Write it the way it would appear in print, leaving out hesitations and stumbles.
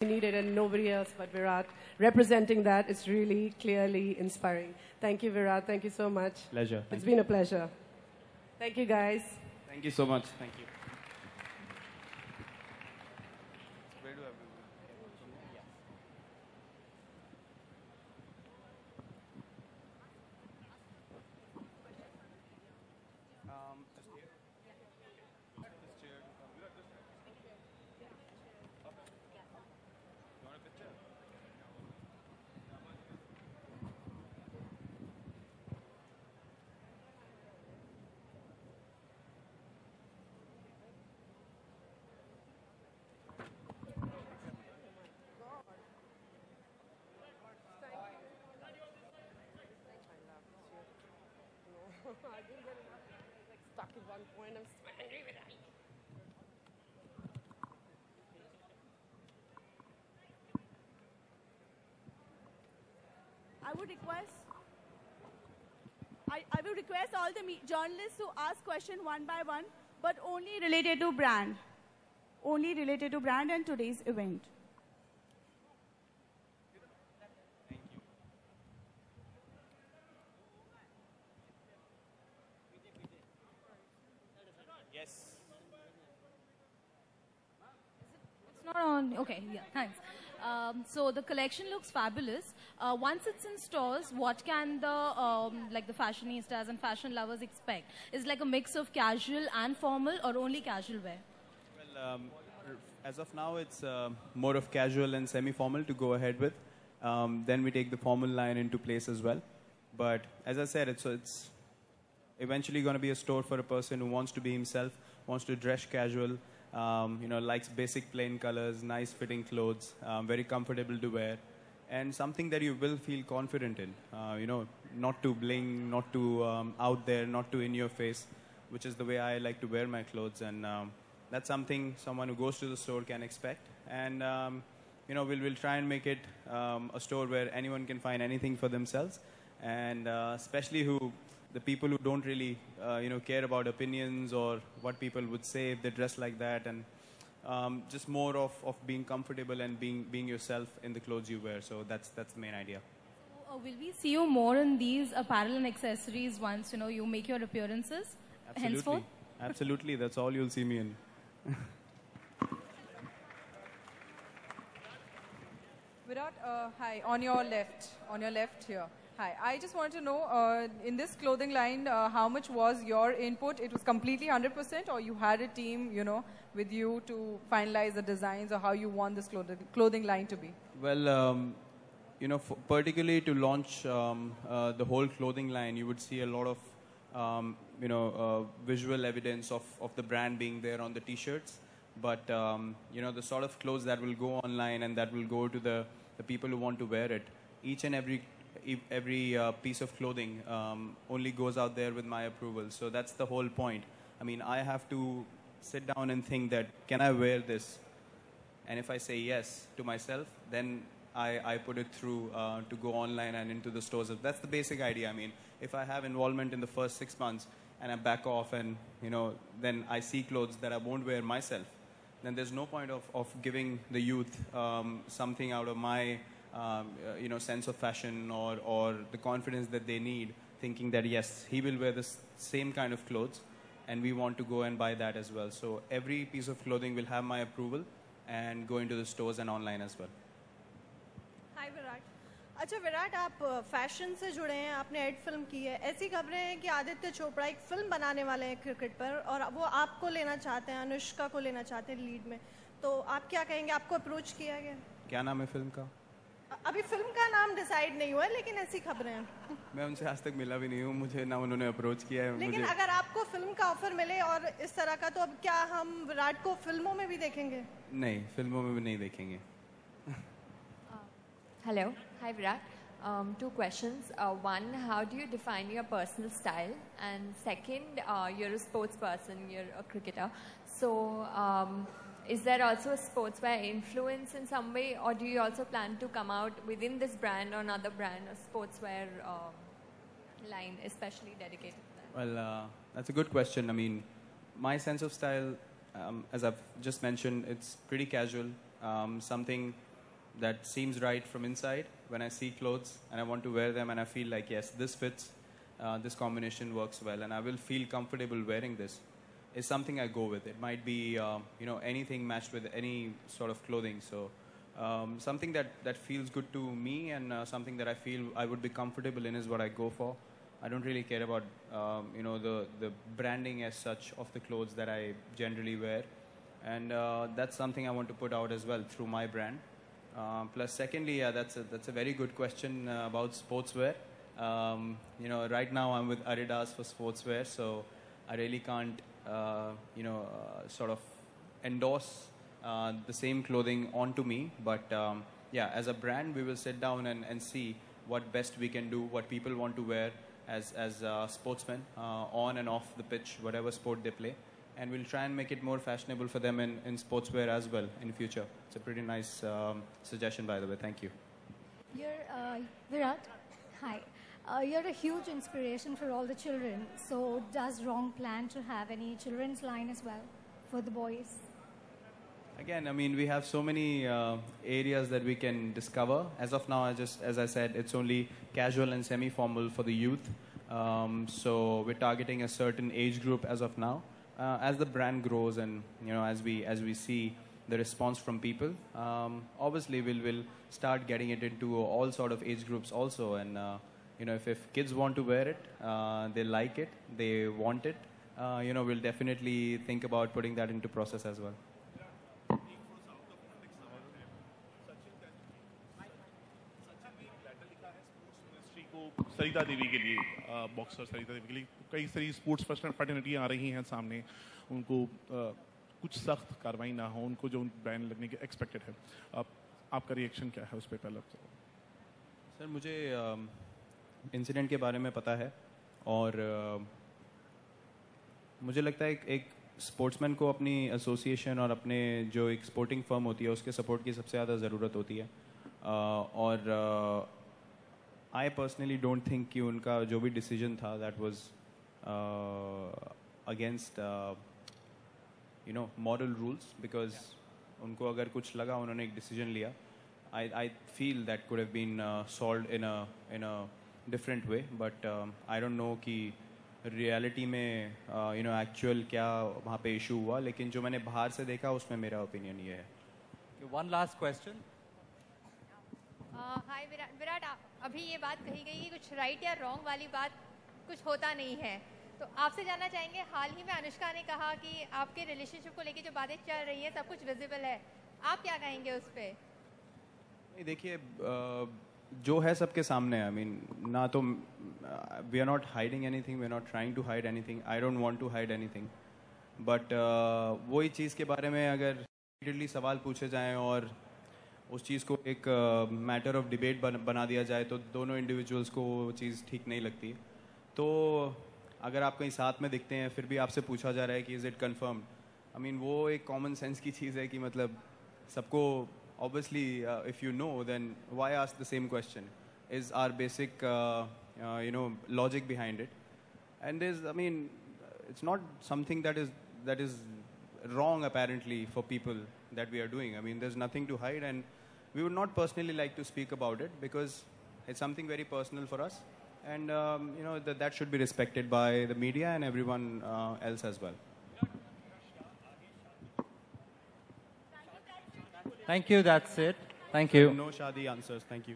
needed and nobody else but Virat representing that is really clearly inspiring. Thank you, Virat. Thank you so much. Pleasure. It's been a pleasure. Thank you, guys. Thank you so much. Thank you. I didn't get enough. I was like stuck at one point. I'm so angry with that. I would request. I would request all the journalists to ask question one by one, but only related to brand. Only related to brand and today's event. Yes. It's not on. Okay, yeah, thanks. So the collection looks fabulous. Once it's in stores, what can the like the fashionistas and fashion lovers expect? Is it like a mix of casual and formal, or only casual wear? Well, as of now, it's more of casual and semi-formal to go ahead with. Then we take the formal line into place as well. But as I said, it's eventually going to be a store for a person who wants to be himself, wants to dress casual, likes basic plain colors, nice fitting clothes, very comfortable to wear, and something that you will feel confident in. Not too bling, not too out there, not too in your face, which is the way I like to wear my clothes. And that's something someone who goes to the store can expect. And we'll try and make it a store where anyone can find anything for themselves, and especially the people who don't really care about opinions or what people would say if they dress like that, and just more of being comfortable and being yourself in the clothes you wear. So that's the main idea. Will we see you more in these apparel and accessories once you make your appearances? Absolutely. Henceforth? Absolutely. That's all you'll see me in. Virat, hi, on your left here. Hi, I just wanted to know, in this clothing line, how much was your input? It was completely 100%, or you had a team, with you to finalize the designs, or how you want this clothing line to be? Well, particularly to launch the whole clothing line, you would see a lot of, visual evidence of the brand being there on the T-shirts. But, the sort of clothes that will go online and that will go to the people who want to wear it, each and every piece of clothing only goes out there with my approval. So that's the whole point. I mean, I have to sit down and think that, can I wear this? And if I say yes to myself, then I put it through to go online and into the stores. That's the basic idea. I mean, if I have involvement in the first 6 months and I back off and, then I see clothes that I won't wear myself, then there's no point of giving the youth something out of my sense of fashion or the confidence that they need, thinking that, yes, he will wear the same kind of clothes and we want to go and buy that as well. So every piece of clothing will have my approval and go into the stores and online as well. Hi Virat. अच्छा विराट, आप fashion से जुड़े हैं, आपने ad film की है. ऐसी खबरें हैं कि आदित्य चोपड़ा एक फिल्म बनाने वाले हैं क्रिकेट पर, और वो आपको लेना चाहते हैं, अनुष्का को लेना चाहते हैं लीड में. तो आप क्या कहेंगे? आपको अप्रोच किया गया? क्या नाम है फिल्म का? अभी फिल्म का नाम डिसाइड नहीं हुआ है, लेकिन ऐसी खबरें हैं. मैं उनसे आज तक मिला भी नहीं हूँ, मुझे ना उन्होंने अप्रोच किया है. लेकिन अगर आपको फिल्म का ऑफर मिले और इस तरह का, तो अब क्या हम विराट को फिल्मों में भी देखेंगे? नहीं, फिल्मों में भी नहीं देखेंगे. Hello. Hi, Virat. Two questions. One, how do you define your personal style? And second, you're a sports person, you're a cricketer. So, is there also a sportswear influence in some way, or do you also plan to come out within this brand or another brand, a sportswear line, especially dedicated to that? Well, that's a good question. I mean, my sense of style, as I've just mentioned, it's pretty casual. Something that seems right from inside when I see clothes and I want to wear them and I feel like, yes, this fits, this combination works well, and I will feel comfortable wearing this, is something I go with. It might be, anything matched with any sort of clothing. So something that feels good to me and something that I feel I would be comfortable in is what I go for. I don't really care about, the branding as such of the clothes that I generally wear. And that's something I want to put out as well through my brand. Plus, secondly, that's a very good question about sportswear. Right now I'm with Adidas for sportswear, so I really can't, sort of endorse the same clothing onto me. But as a brand, we will sit down and see what best we can do, what people want to wear as sportsmen on and off the pitch, whatever sport they play. And we'll try and make it more fashionable for them in sportswear as well in future. It's a pretty nice suggestion, by the way. Thank you. You're Virat. Hi. You're a huge inspiration for all the children. So does Wrong plan to have any children's line as well for the boys? Again, I mean, we have so many areas that we can discover. As of now, as I said, it's only casual and semi-formal for the youth. So we're targeting a certain age group as of now. As the brand grows and as we see the response from people, obviously we'll start getting it into all sort of age groups also. And if kids want to wear it, they like it, they want it, we'll definitely think about putting that into process as well. Sarita Devi के लिए, boxer Sarita Devi के लिए कई सारी sports fraternity आ रही हैं सामने, उनको कुछ सख्त कार्रवाई ना हो, उनको जो बैन लगने के एक्सपेक्टेड है, आपका रिएक्शन क्या है उस पर? पहले सर, मुझे इंसिडेंट के बारे में पता है और मुझे लगता है एक स्पोर्ट्समैन को अपनी एसोसिएशन और अपने जो एक स्पोर्टिंग फर्म होती है उसके सपोर्ट की सबसे ज़्यादा ज़रूरत होती है। और I personally don't think कि उनका जो भी डिसीजन था that was against moral rules, because उनको अगर कुछ लगा, उन्होंने एक डिसीजन लिया, I feel that could have been solved in a different way, but I don't know कि रियलिटी में एक्चुअल क्या वहाँ पे इशू हुआ, लेकिन जो मैंने बाहर से देखा उसमें मेरा ओपिनियन ये है। One last question. हाय विराट, अभी ये बात कही गई कि कुछ राइट या रॉन्ग वाली बात कुछ होता नहीं है, तो आपसे जानना चाहेंगे, हाल ही में अनुष्का ने कहा कि आपके रिलेशनशिप को लेके जो बातें चल रही हैं सब कुछ विजिबल है, आप क्या कहेंगे उस पे? देखिए, जो है सबके सामने है। आई मीन, ना तो we are not hiding anything, we are not trying to hide anything, I don't want to hide anything, but वही चीज़ के बारे में अगर रिपीटेडली सवाल पूछे जाएं और उस चीज़ को एक मैटर ऑफ डिबेट बना दिया जाए तो दोनों इंडिविजुअल्स को वो चीज़ ठीक नहीं लगती। तो अगर आप कहीं साथ में दिखते हैं फिर भी आपसे पूछा जा रहा है कि is it confirmed, I mean वो एक कॉमन सेंस की चीज़ है कि मतलब सबको obviously if you know, then why ask the same question? Is our basic logic behind it, and there's, I mean, it's not something that is wrong apparently for people that we are doing. I mean, there's nothing to hide, and we would not personally like to speak about it because it's something very personal for us, and that should be respected by the media and everyone else as well. Thank you, that's it. Thank you. No Shadi answers, thank you.